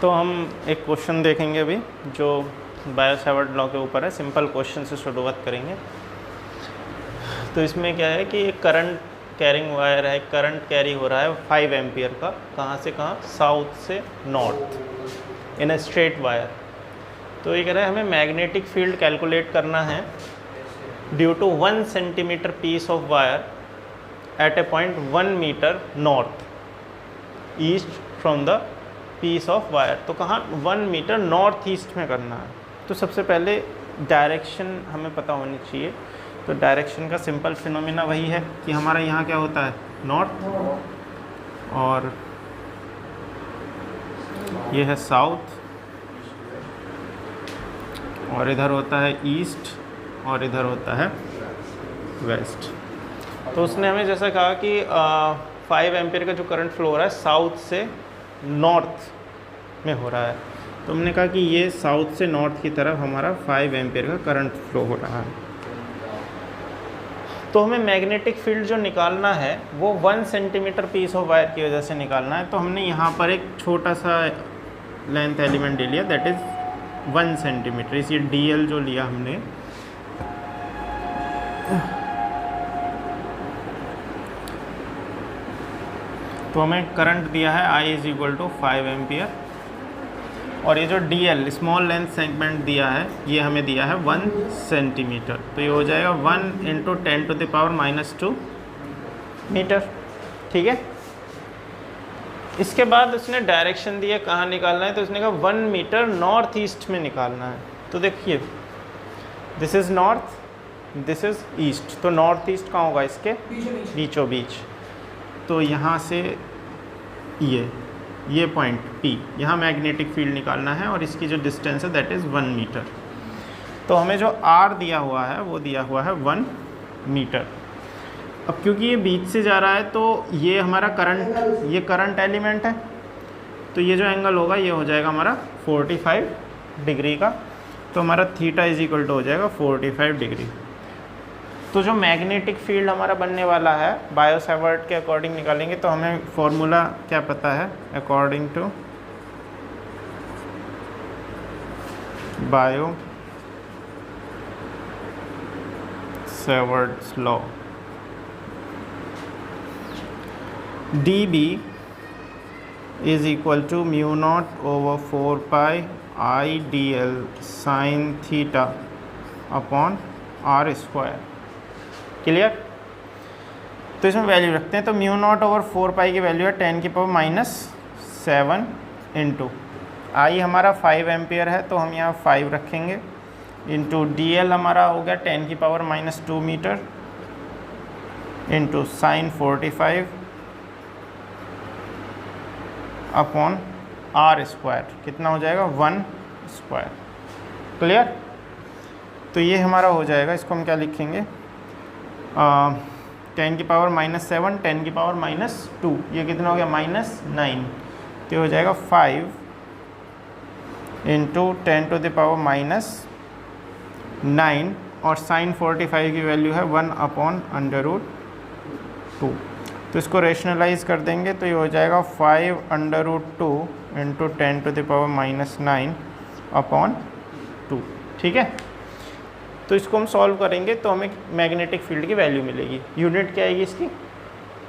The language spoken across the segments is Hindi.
तो हम एक क्वेश्चन देखेंगे अभी जो बायो-सावर्ट लॉ के ऊपर है। सिंपल क्वेश्चन से शुरुआत करेंगे। तो इसमें क्या है कि एक करंट कैरिंग वायर है, करंट कैरी हो रहा है 5 एम्पियर का, कहाँ से कहाँ, साउथ से north in a straight wire. तो ये कह रहा है हमें मैग्नेटिक फील्ड कैलकुलेट करना है due to 1 centimetre piece of wire at a point 1 metre north east from the piece of wire. तो कहाँ, 1 मीटर नॉर्थ ईस्ट में करना है। तो सबसे पहले डायरेक्शन हमें पता होनी चाहिए। तो डायरेक्शन का सिंपल फिनोमिना वही है कि हमारा यहाँ क्या होता है, नॉर्थ, और ये है साउथ, और इधर होता है ईस्ट, और इधर होता है वेस्ट। तो उसने हमें जैसा कहा कि 5 एम्पियर का जो करंट फ्लो हो रहा है साउथ से नॉर्थ में हो रहा है। तो हमने कहा कि ये साउथ से नॉर्थ की तरफ हमारा 5 एम्पियर का करंट फ्लो हो रहा है। तो हमें मैग्नेटिक फील्ड जो निकालना है वो 1 सेंटीमीटर पीस ऑफ वायर की वजह से निकालना है। तो हमने यहाँ पर एक छोटा सा लेंथ एलिमेंट ले लिया, दैट इज़ 1 सेंटीमीटर। इस ये DL जो लिया हमने, तो हमें करंट दिया है I = 5 एम्पियर, और ये जो DL स्मॉल लेंथ सेगमेंट दिया है ये हमें दिया है 1 सेंटीमीटर। तो ये हो जाएगा 1 × 10⁻⁻² मीटर। ठीक है। इसके बाद उसने डायरेक्शन दिया कहाँ निकालना है, तो उसने कहा 1 मीटर नॉर्थ ईस्ट में निकालना है। तो देखिए, this is north, this is east, तो नॉर्थ ईस्ट कहाँ होगा, इसके बीचों बीच। तो यहाँ से ये पॉइंट P, यहाँ मैग्नेटिक फील्ड निकालना है, और इसकी जो डिस्टेंस है दैट इज़ 1 मीटर। तो हमें जो R दिया हुआ है वो दिया हुआ है 1 मीटर। अब क्योंकि ये बीच से जा रहा है तो ये हमारा करंट, ये करंट एलिमेंट है, तो ये जो एंगल होगा ये हो जाएगा हमारा 45 डिग्री का। तो हमारा थीटा = हो जाएगा 45 डिग्री। तो जो मैग्नेटिक फील्ड हमारा बनने वाला है बायो-सावर्ट के अकॉर्डिंग निकालेंगे। तो हमें फॉर्मूला क्या पता है, according to Biot-Savart's law, dB = μ0/4π I/dl sin theta upon r²। Clear. तो इसमें वैल्यू रखते हैं। तो μ0/4π की वैल्यू है 10⁻⁷ इंटू I हमारा 5 एम्पियर है, तो हम यहाँ 5 रखेंगे, इंटू DL हमारा हो गया 10⁻² metre, into sin 45 upon r², कितना हो जाएगा, 1²। क्लियर। तो ये हमारा हो जाएगा, इसको हम क्या लिखेंगे, 10⁻⁷, 10⁻², ये कितना हो गया, -9। तो हो जाएगा 5 × 10⁻⁹, और sin 45 की वैल्यू है 1/√2। तो इसको रेशनलाइज कर देंगे तो ये हो जाएगा 5√2 × 10⁻⁹/2। ठीक है। तो इसको हम सॉल्व करेंगे तो हमें मैग्नेटिक फील्ड की वैल्यू मिलेगी। यूनिट क्या आएगी इसकी,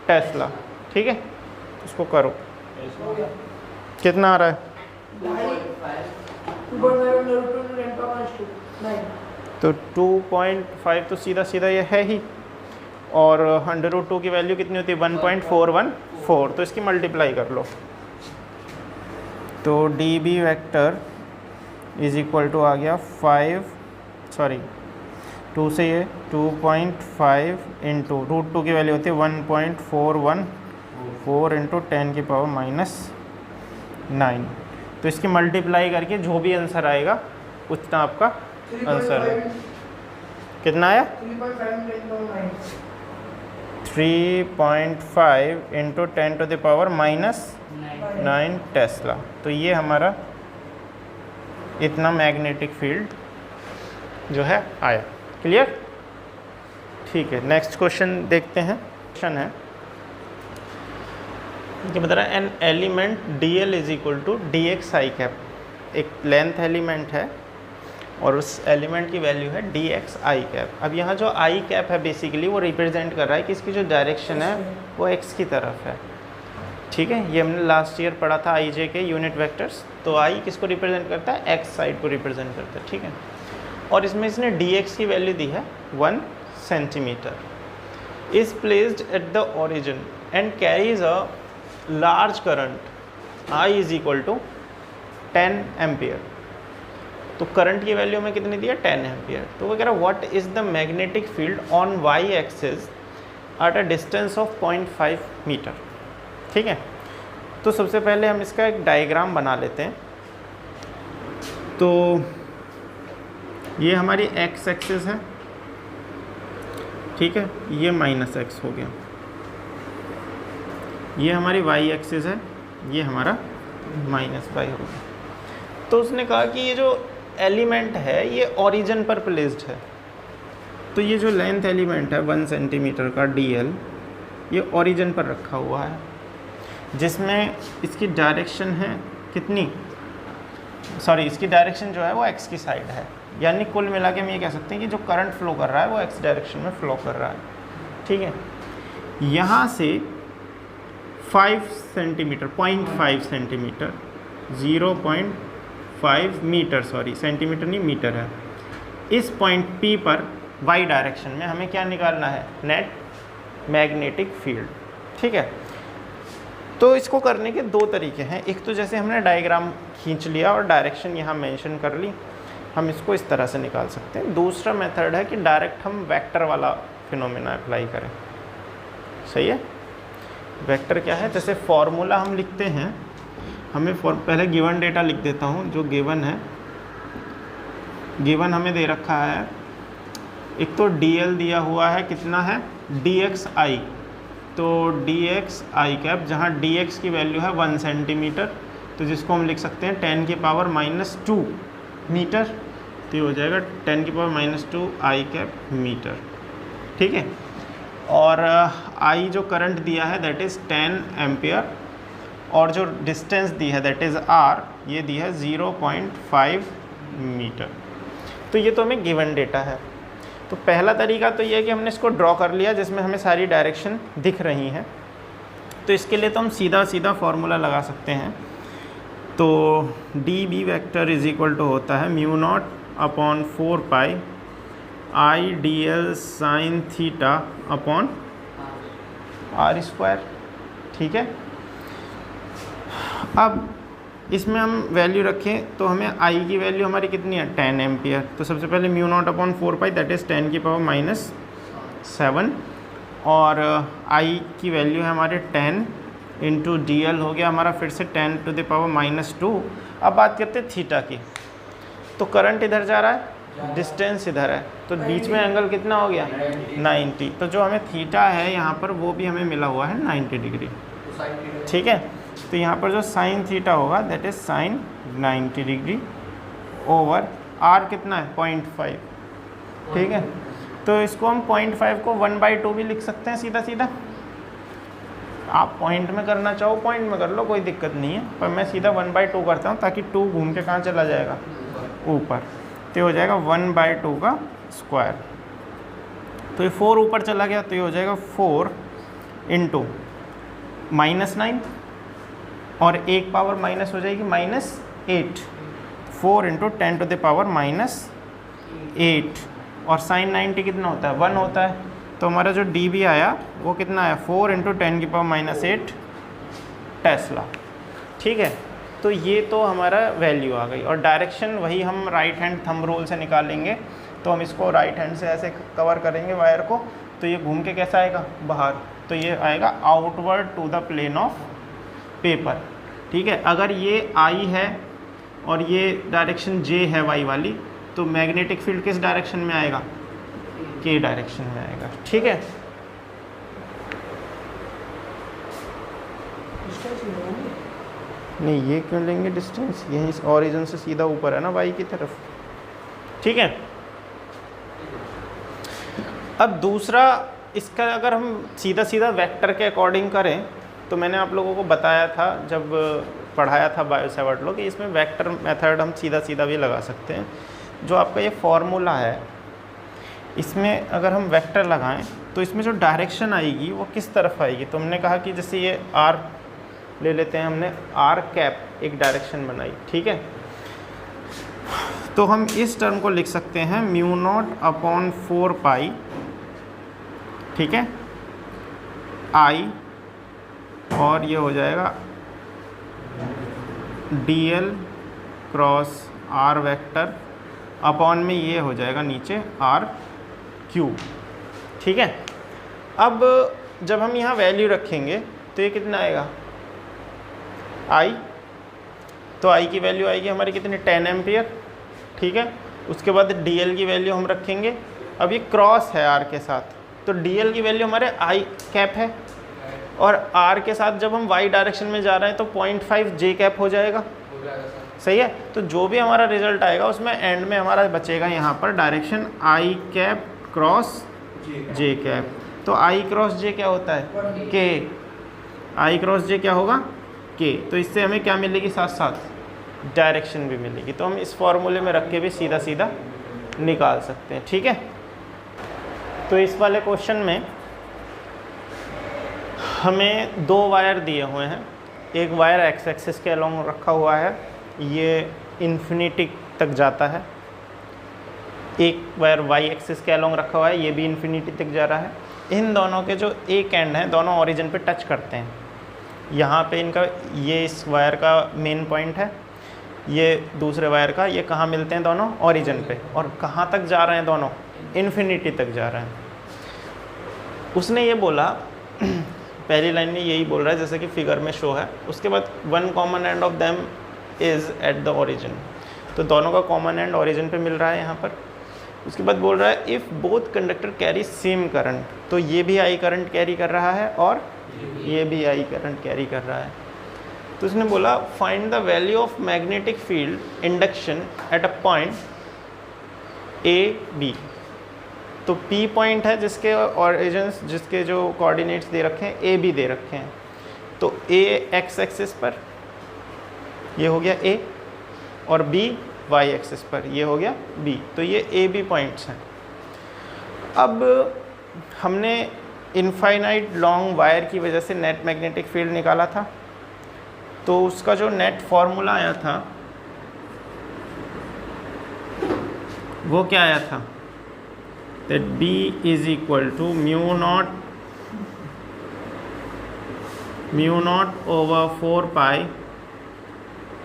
टेस्ला। ठीक है। इसको करो, कितना आ रहा है, तो 2.5 तो सीधा सीधा ये है ही, और √2 की वैल्यू कितनी होती है, 1.414। तो इसकी मल्टीप्लाई कर लो। तो dB वेक्टर = आ गया 2 से ये 2.5 इंटू √2 की वैल्यू होती है 1.414 इंटू 10⁻⁹। तो इसकी मल्टीप्लाई करके जो भी आंसर आएगा उतना आपका आंसर है। कितना आया, 3.5 इंटू 10⁻⁹ टेस्ला। तो ये हमारा इतना मैग्नेटिक फील्ड जो है आया। क्लियर। ठीक है, नेक्स्ट क्वेश्चन देखते हैं। क्वेश्चन है क्या बता रहा है, an element D L is equal to D X I cap. एक लेंथ एलिमेंट है और उस एलिमेंट की वैल्यू है डी एक्स आई कैप। अब यहाँ जो आई कैप है बेसिकली वो रिप्रेजेंट कर रहा है कि इसकी जो डायरेक्शन है वो एक्स की तरफ है। ठीक है, ये हमने लास्ट ईयर पढ़ा था आई जे के यूनिट वेक्टर्स। तो आई किसको रिप्रेजेंट करता है, एक्स साइड को रिप्रेजेंट करता है। ठीक है, और इसमें इसने डी एक्स की वैल्यू दी है 1 centimetre. Is placed at the origin and carries a large current I is equal to 10 ampere. तो करंट की वैल्यू में कितनी दी है, 10 एम्पियर। तो वो कह रहा है what is the magnetic field on Y axis at a distance of 0.5 metre. ठीक है, तो सबसे पहले हम इसका एक डायग्राम बना लेते हैं। तो ये हमारी एक्स एक्सिस है, ठीक है, ये माइनस एक्स हो गया। ये हमारी वाई एक्सिस है, ये हमारा माइनस वाई हो गया। तो उसने कहा कि ये जो एलिमेंट है ये ओरिजिन पर प्लेस्ड है। तो ये जो लेंथ एलिमेंट है 1 सेंटीमीटर का DL, ये ओरिजिन पर रखा हुआ है, जिसमें इसकी डायरेक्शन है कितनी, सॉरी इसकी डायरेक्शन जो है वो एक्स की साइड है। यानी कुल मिला के हम ये कह सकते हैं कि जो करंट फ्लो कर रहा है वो एक्स डायरेक्शन में फ्लो कर रहा है। ठीक है, यहाँ से 5 centimetre 0.5 centimetre 0.5 metre, sorry centimetre नहीं मीटर है, इस पॉइंट P पर y डायरेक्शन में हमें क्या निकालना है, नेट मैग्नेटिक फील्ड। ठीक है, तो इसको करने के दो तरीके हैं। एक तो जैसे हमने डायग्राम खींच लिया और डायरेक्शन यहाँ मेंशन कर ली, हम इसको इस तरह से निकाल सकते हैं। दूसरा मेथड है कि डायरेक्ट हम वेक्टर वाला फिनोमेना अप्लाई करें। सही है, वेक्टर क्या है, जैसे फॉर्मूला हम लिखते हैं, हमें पहले गिवन डेटा लिख देता हूँ। जो गिवन है, गिवन हमें दे रखा है, एक तो DL दिया हुआ है, कितना है DXI। तो DXI कैप, जहाँ DX की वैल्यू है 1 सेंटीमीटर, तो जिसको हम लिख सकते हैं 10 की पावर -2 मीटर। तो ये हो जाएगा 10 की पावर -2 I कैप मीटर। ठीक है, और I जो करंट दिया है दैट इज़ 10 एम्पियर, और जो डिस्टेंस दी है दैट इज़ R, ये दी है 0.5 मीटर। तो ये तो हमें गिवन डेटा है। तो पहला तरीका तो ये है कि हमने इसको ड्रॉ कर लिया जिसमें हमें सारी डायरेक्शन दिख रही हैं। तो इसके लिए तो हम सीधा सीधा फार्मूला लगा सकते हैं। तो DB vector is equal to होता है μ0/4π IDL sin theta upon r²। ठीक है, अब इसमें हम वैल्यू रखें तो हमें I की वैल्यू हमारी कितनी है, 10 एम्पियर। तो सबसे पहले μ0/4π दैट इज़ 10 की पावर -7, और I की वैल्यू है हमारे 10 इंटू DL हो गया हमारा फिर से 10 टू द पावर -2। अब बात करते हैं थीटा की। तो करंट इधर जा रहा है, डिस्टेंस इधर है, तो बीच में एंगल कितना हो गया, 90। तो जो हमें थीटा है यहाँ पर वो भी हमें मिला हुआ है 90 डिग्री। ठीक है, तो यहाँ पर जो साइन थीटा होगा that is sine 90 degree over R कितना है 0.5। ठीक है, तो इसको हम 0.5 को 1/2 भी लिख सकते हैं सीधा सीधा। आप पॉइंट में करना चाहो पॉइंट में कर लो, कोई दिक्कत नहीं है, पर मैं सीधा 1/2 करता हूँ ताकि 2 घूम के कहाँ चला जाएगा, ऊपर। तो ये हो जाएगा 1/2 का स्क्वायर। तो ये 4 ऊपर चला गया, तो ये हो जाएगा 4 इंटू -9, और एक पावर माइनस हो जाएगी -8। 4 इंटू 10 टू द पावर -8, और साइन 90 कितना होता है, 1 होता है। तो हमारा जो DB आया वो कितना आया, 4 इंटू 10 की पावर -8 टेस्ला। ठीक है, तो ये तो हमारा वैल्यू आ गई, और डायरेक्शन वही हम राइट हैंड थंब रूल से निकालेंगे। तो हम इसको राइट हैंड से ऐसे कवर करेंगे वायर को, तो ये घूम के कैसा आएगा, बाहर। तो ये आएगा outward to the plane of paper. ठीक है, अगर ये I है और ये डायरेक्शन J है y वाली, तो मैग्नेटिक फील्ड किस डायरेक्शन में आएगा, K डायरेक्शन में आएगा। ठीक है, नहीं ये क्यों लेंगे डिस्टेंस, यहीं इस ओरिजिन से सीधा ऊपर है ना y की तरफ। ठीक है, अब दूसरा इसका अगर हम सीधा सीधा वेक्टर के अकॉर्डिंग करें तो मैंने आप लोगों को बताया था जब पढ़ाया था बायो सेवर्ट लॉ कि इसमें वेक्टर मेथड हम सीधा सीधा भी लगा सकते हैं। जो आपका ये फॉर्मूला है, इसमें अगर हम वेक्टर लगाएं तो इसमें जो डायरेक्शन आएगी वो किस तरफ आएगी। तो हमने कहा कि जैसे ये आर ले लेते हैं, हमने आर कैप एक डायरेक्शन बनाई, ठीक है। तो हम इस टर्म को लिख सकते हैं म्यू नॉट अपॉन 4 पाई, ठीक है, आई, और ये हो जाएगा dl cross R vector upon में ये हो जाएगा नीचे आर क्यूब, ठीक है। अब जब हम यहाँ वैल्यू रखेंगे तो ये कितना आएगा, आई, तो आई की वैल्यू आएगी हमारी कितनी, 10 एम्पियर, ठीक है। उसके बाद dl की वैल्यू हम रखेंगे, अब ये क्रॉस है r के साथ, तो dl की वैल्यू हमारे आई कैप है, और r के साथ जब हम y डायरेक्शन में जा रहे हैं तो 0.5 j कैप हो जाएगा, सही है। तो जो भी हमारा रिजल्ट आएगा उसमें एंड में हमारा बचेगा यहाँ पर direction I cap cross J cap. तो आई क्रॉस जे क्या होता है, के, आई क्रॉस जे क्या होगा, के। तो इससे हमें क्या मिलेगी, साथ साथ डायरेक्शन भी मिलेगी। तो हम इस फॉर्मूले में रख के भी सीधा सीधा निकाल सकते हैं, ठीक है। तो इस वाले क्वेश्चन में हमें 2 वायर दिए हुए हैं, एक वायर एक्स एक्सिस के अलोंग रखा हुआ है, ये इन्फिनिटी तक जाता है, एक वायर वाई एक्सिस के अलोंग रखा हुआ है, ये भी इन्फिनिटी तक जा रहा है। इन दोनों के जो एक एंड हैं दोनों ओरिजिन पे टच करते हैं, यहाँ पे इनका, ये इस वायर का मेन पॉइंट है, ये दूसरे वायर का, ये कहाँ मिलते हैं दोनों, ओरिजिन पे। और कहाँ तक जा रहे हैं दोनों, इन्फिनिटी तक जा रहे हैं। उसने ये बोला पहली लाइन में यही बोल रहा है जैसे कि फिगर में शो है, उसके बाद one common end of them is eight the origin, तो दोनों का कॉमन एंड ओरिजिन पे मिल रहा है यहाँ पर। उसके बाद बोल रहा है if both conductor carry same current, तो ये भी आई करंट कैरी कर रहा है और ये भी आई करंट कैरी कर रहा है। तो उसने बोला find the value of magnetic field induction at a point A B. तो P पॉइंट है जिसके ऑरिजिन्स, जिसके जो कोऑर्डिनेट्स दे रखे हैं A B दे रखे हैं, तो A एक्स एक्सिस पर ये हो गया A, और B वाई एक्सिस पर ये हो गया B। तो ये A B पॉइंट्स हैं। अब हमने इनफाइनाइट लॉन्ग वायर की वजह से नेट मैग्नेटिक फील्ड निकाला था, तो उसका जो नेट फॉर्मूला आया था वो क्या आया था, that B is equal to mu naught over 4 pi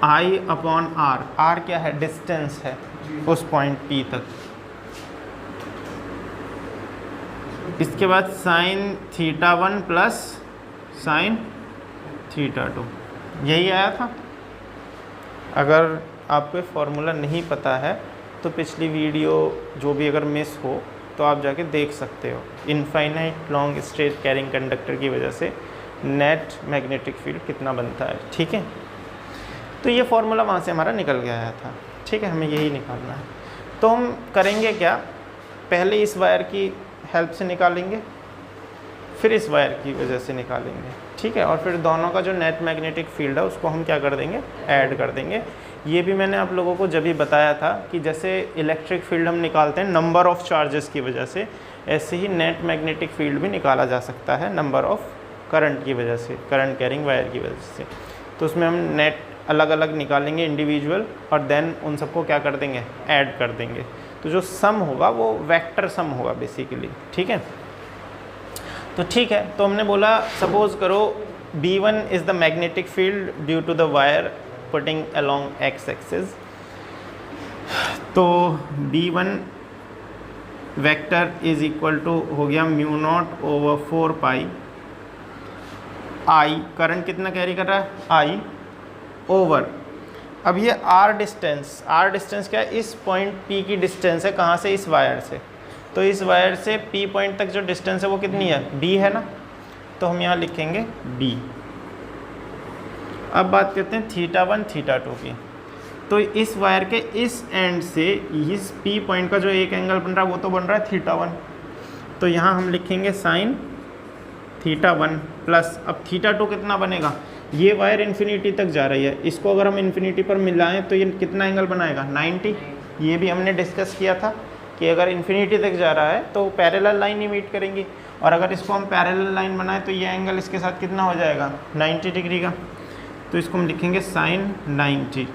I upon R। R क्या है, डिस्टेंस है उस पॉइंट P तक। इसके बाद साइन θ1 प्लस साइन θ2, यही आया था। अगर आपको फॉर्मूला नहीं पता है तो पिछली वीडियो जो भी अगर मिस हो तो आप जाके देख सकते हो। Infinite long straight carrying conductor की वजह से नेट मैग्नेटिक फील्ड कितना बनता है, ठीक है। तो ये फॉर्मूला वहाँ से हमारा निकल के आया था, ठीक है, हमें यही निकालना है। तो हम करेंगे क्या, पहले इस वायर की हेल्प से निकालेंगे, फिर इस वायर की वजह से निकालेंगे, ठीक है, और फिर दोनों का जो नेट मैग्नेटिक फील्ड है उसको हम क्या कर देंगे, ऐड कर देंगे। ये भी मैंने आप लोगों को जब भी बताया था कि जैसे इलेक्ट्रिक फील्ड हम निकालते हैं नंबर ऑफ़ चार्जेस की वजह से, ऐसे ही नेट मैग्नेटिक फील्ड भी निकाला जा सकता है नंबर ऑफ़ करंट की वजह से, करंट कैरिंग वायर की वजह से। तो उसमें हम नेट अलग अलग निकालेंगे इंडिविजुअल, और देन उन सबको क्या कर देंगे, ऐड कर देंगे। तो जो सम होगा वो वेक्टर सम होगा बेसिकली, ठीक है। तो ठीक है, तो हमने बोला सपोज करो B1 is the magnetic field due to the wire putting along X axis. तो B1 vector is equal to हो गया mu naught over 4 pi I, current कितना कैरी कर रहा है, I ओवर, अब ये R डिस्टेंस, R डिस्टेंस क्या है, इस पॉइंट P की डिस्टेंस है, कहाँ से, इस वायर से। तो इस वायर से P पॉइंट तक जो डिस्टेंस है वो कितनी है, B है ना, तो हम यहाँ लिखेंगे B। अब बात करते हैं θ1 θ2 की। तो इस वायर के इस एंड से इस P पॉइंट का जो एक एंगल बन रहा है वो तो बन रहा है θ1, तो यहाँ हम लिखेंगे साइन θ1 प्लस, अब θ2 कितना बनेगा, ये वायर इन्फिनिटी तक जा रही है, इसको अगर हम इन्फिनिटी पर मिलाएं तो ये कितना एंगल बनाएगा 90। ये भी हमने डिस्कस किया था कि अगर इन्फिनिटी तक जा रहा है तो पैरेलल लाइन ही मीट करेंगी, और अगर इसको हम पैरेलल लाइन बनाएं तो ये एंगल इसके साथ कितना हो जाएगा 90 डिग्री का। तो इसको हम लिखेंगे साइन 90।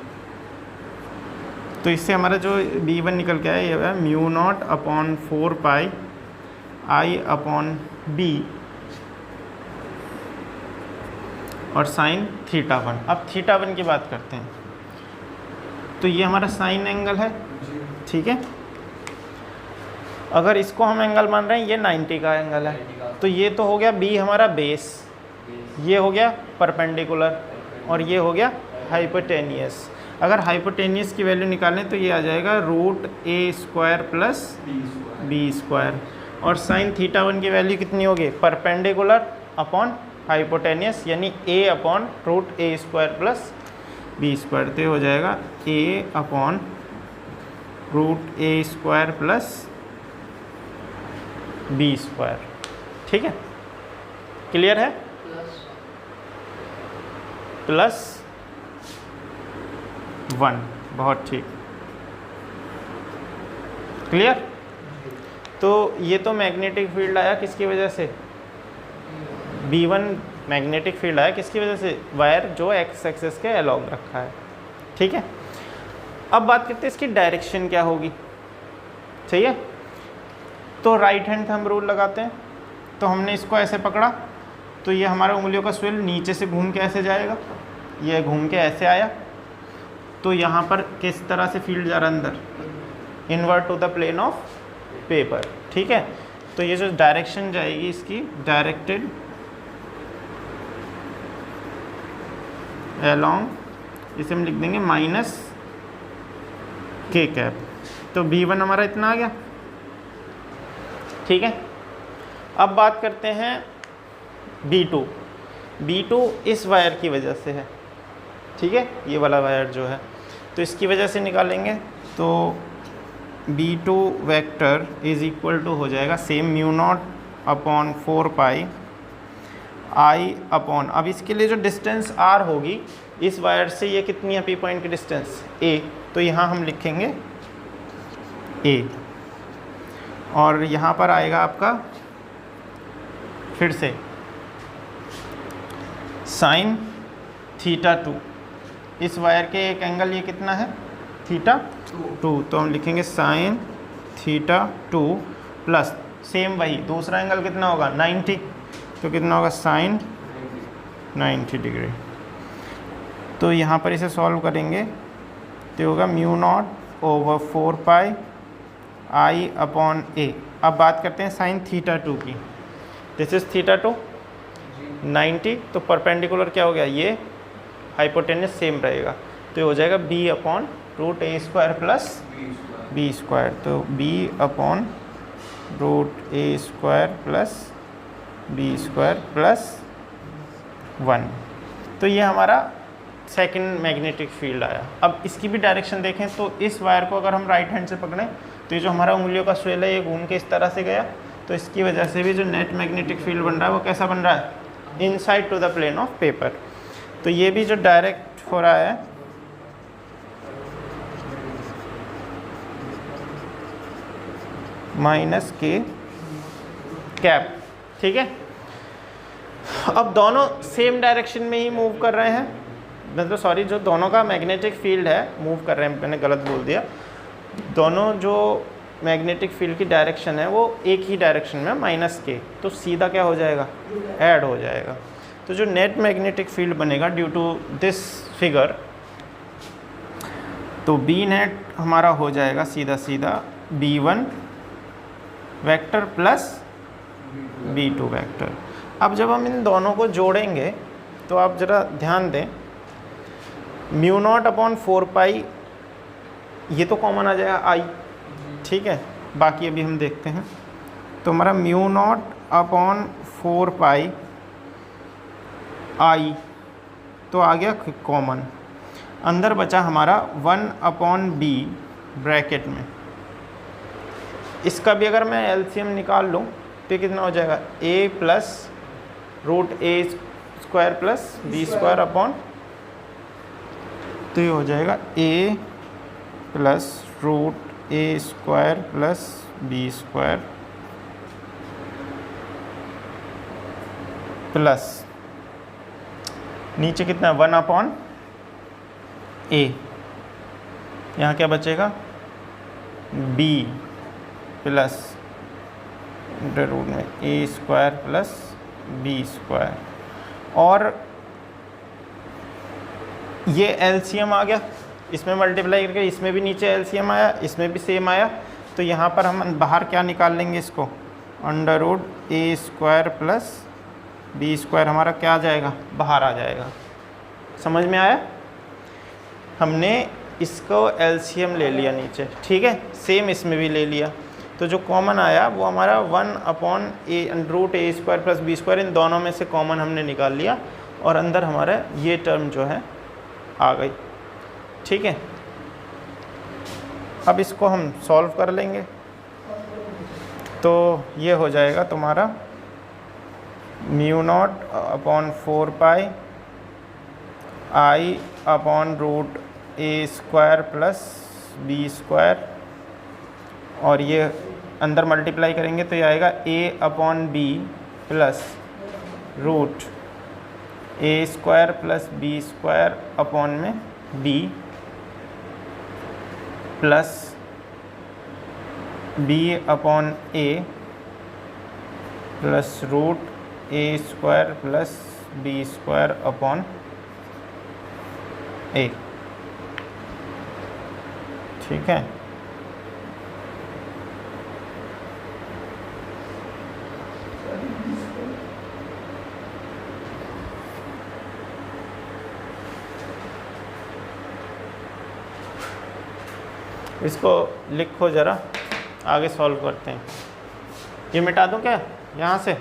तो इससे हमारा जो B1 निकल के आया ये है mu naught upon 4 pi I upon B और साइन θ1। अब θ1 की बात करते हैं, तो ये हमारा साइन एंगल है, ठीक है। अगर इसको हम एंगल मान रहे हैं ये 90 का एंगल है, तो ये तो हो गया B हमारा बेस, ये हो गया परपेंडिकुलर और ये हो गया हाइपोटेनियस। अगर हाइपोटेनियस की वैल्यू निकालें तो ये आ जाएगा √a² प्लस b², और साइन θ1 की वैल्यू कितनी होगी, परपेंडिकुलर अपॉन हाइपोटेनियस यानी a upon √a² plus b², तो हो जाएगा a upon √a² plus b²। ठीक है, क्लियर है, प्लस 1, बहुत ठीक, क्लियर। तो ये तो मैग्नेटिक फील्ड आया किसकी वजह से, B1 मैग्नेटिक फील्ड आया किसकी वजह से, वायर जो एक्स एक्सिस के अलोंग रखा है, ठीक है। अब बात करते हैं इसकी डायरेक्शन क्या होगी, सही है। तो राइट हैंड थंब रूल लगाते हैं, तो हमने इसको ऐसे पकड़ा तो ये हमारा उंगलियों का स्विल नीचे से घूम के ऐसे जाएगा, ये घूम के ऐसे आया, तो यहाँ पर किस तरह से फील्ड जा रहा है अंदर, invert to the plane of paper, ठीक है। तो ये जो डायरेक्शन जाएगी इसकी, डायरेक्टेड अलोंग, इसे हम लिख देंगे -k²। तो B1 हमारा इतना आ गया, ठीक है। अब बात करते हैं B2। B2 इस वायर की वजह से है, ठीक है, ये वाला वायर जो है, तो इसकी वजह से निकालेंगे तो B2 vector is equal to हो जाएगा same mu naught upon 4 pi I upon, अब इसके लिए जो डिस्टेंस R होगी इस वायर से, ये कितनी है P पॉइंट की डिस्टेंस A, तो यहाँ हम लिखेंगे A, और यहाँ पर आएगा आपका फिर से साइन θ2, इस वायर के एक एंगल ये कितना है θ2, तो हम लिखेंगे साइन θ2 प्लस सेम वही दूसरा एंगल कितना होगा 90, तो कितना होगा साइन 90 डिग्री। तो यहाँ पर इसे सॉल्व करेंगे तो होगा mu naught over 4 pi I upon A। अब बात करते हैं साइन θ2 की, दिस इज θ2 90, तो परपेंडिकुलर क्या हो गया, ये हाइपोटेनस सेम रहेगा, तो ये हो जाएगा B upon √a² plus b², तो B upon √a² plus b² plus 1। तो ये हमारा सेकंड मैग्नेटिक फील्ड आया। अब इसकी भी डायरेक्शन देखें तो इस वायर को अगर हम राइट हैंड से पकड़ें तो ये जो हमारा उंगलियों का स्वेल है ये घूम के इस तरह से गया, तो इसकी वजह से भी जो नेट मैग्नेटिक फील्ड बन रहा है वो कैसा बन रहा है, inside to the plane of paper. तो ये भी जो डायरेक्ट हो रहा है -k², ठीक है। अब दोनों सेम डायरेक्शन में ही मूव कर रहे हैं, मतलब सॉरी, जो दोनों का मैग्नेटिक फील्ड है मूव कर रहे हैं, मैंने गलत बोल दिया, दोनों जो मैग्नेटिक फील्ड की डायरेक्शन है वो एक ही डायरेक्शन में -k, तो सीधा क्या हो जाएगा, ऐड हो जाएगा। तो जो नेट मैग्नेटिक फील्ड बनेगा ड्यू टू दिस फिगर, तो B नेट हमारा हो जाएगा सीधा सीधा B1 vector plus B2 vector. अब जब हम इन दोनों को जोड़ेंगे तो आप ज़रा ध्यान दें, म्यू नॉट अपॉन 4 पाई, ये तो कॉमन आ जाएगा I, ठीक है, बाकी अभी हम देखते हैं। तो हमारा mu naught upon 4 pi I तो आ गया कॉमन, अंदर बचा हमारा 1 अपॉन B ब्रैकेट में, इसका भी अगर मैं LCM निकाल लूँ तो कितना हो जाएगा, A plus root A square plus B square upon, तो ये हो जाएगा A plus root A square plus B square plus नीचे कितना 1 अपॉन ए, यहाँ क्या बचेगा बी प्लस अंडर रूट में ए स्क्वायर प्लस बी स्क्वायर, और ये एलसीएम आ गया, इसमें मल्टीप्लाई करके इसमें भी नीचे एलसीएम आया, इसमें भी सेम आया, तो यहाँ पर हम बाहर क्या निकाल लेंगे इसको, under root A square plus B square हमारा क्या आ जाएगा, बाहर आ जाएगा। समझ में आया? हमने इसको एलसीएम ले लिया नीचे, ठीक है, सेम इसमें भी ले लिया, तो जो कॉमन आया वो हमारा 1 upon A root A square plus B square, इन दोनों में से कॉमन हमने निकाल लिया और अंदर हमारा ये टर्म जो है आ गई, ठीक है। अब इसको हम सॉल्व कर लेंगे, तो ये हो जाएगा तुम्हारा mu naught upon 4 pi I upon root A square plus B square, और ये अंदर मल्टीप्लाई करेंगे तो ये आएगा A upon B plus root A square plus B square upon में B plus B upon A plus root A square plus B square upon A, ठीक है। इसको लिखो ज़रा, आगे सॉल्व करते हैं। ये मिटा दूं क्या यहाँ से?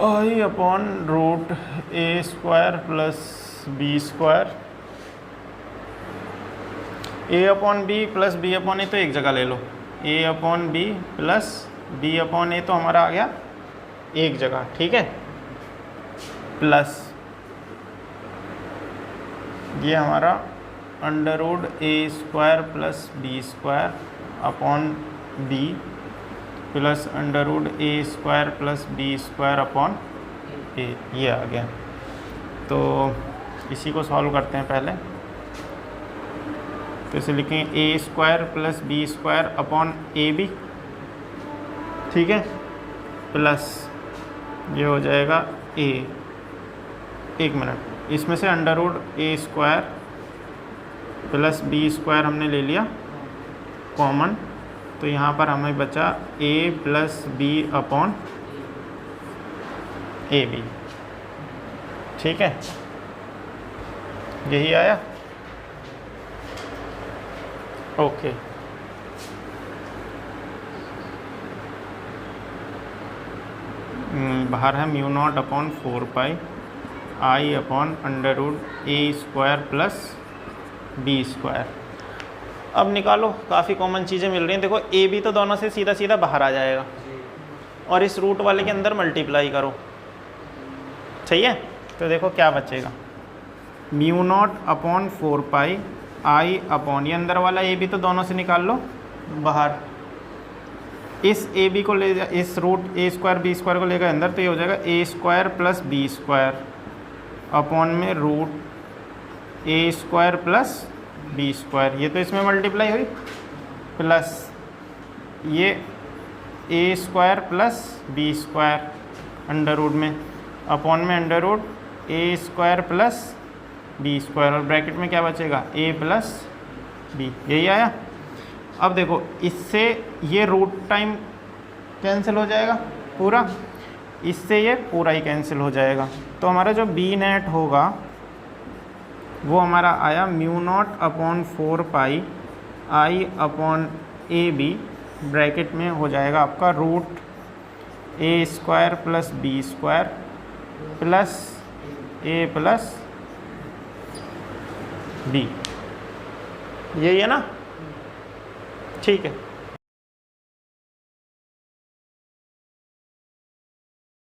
I upon root A square plus B square, A upon B plus B upon A तो एक जगह ले लो, A upon B plus B upon A तो हमारा आ गया एक जगह, ठीक है, प्लस ये हमारा under root A square plus B square upon B plus under root A square plus B square upon A, ये आ गया। तो इसी को सॉल्व करते हैं पहले, तो इसे लिखेंगे A square plus B square upon A B, ठीक है, प्लस ये हो जाएगा ए, एक मिनट, इसमें से under root A square plus B square हमने ले लिया कॉमन, तो यहाँ पर हमें बचा a plus B upon A B, ठीक है, यही आया, ओके। बाहर है mu naught upon 4 pi I upon under root A square plus B square. अब निकालो, काफ़ी कॉमन चीज़ें मिल रही हैं। देखो ए बी तो दोनों से सीधा सीधा बाहर आ जाएगा, और इस रूट वाले के अंदर मल्टीप्लाई करो, सही है। तो देखो क्या बचेगा, mu naught upon 4 pi I upon, ये अंदर वाला ए बी तो दोनों से निकाल लो बाहर, इस ए बी को ले जा, इस root A square B square को लेकर अंदर, तो ये हो जाएगा A square plus B square upon में root A square plus B square, ये तो इसमें मल्टीप्लाई हुई, प्लस ये A square plus B square under root में अपॉन में under root A square plus B square, और ब्रैकेट में क्या बचेगा ए प्लस बी, यही आया। अब देखो इससे ये रूट टाइम कैंसिल हो जाएगा पूरा, इससे ये पूरा ही कैंसिल हो जाएगा, तो हमारा जो बी नेट होगा वो हमारा आया mu naught upon 4 pi I upon A B bracket में हो जाएगा आपका root A square plus B square plus A plus B, यही है ना? ठीक है।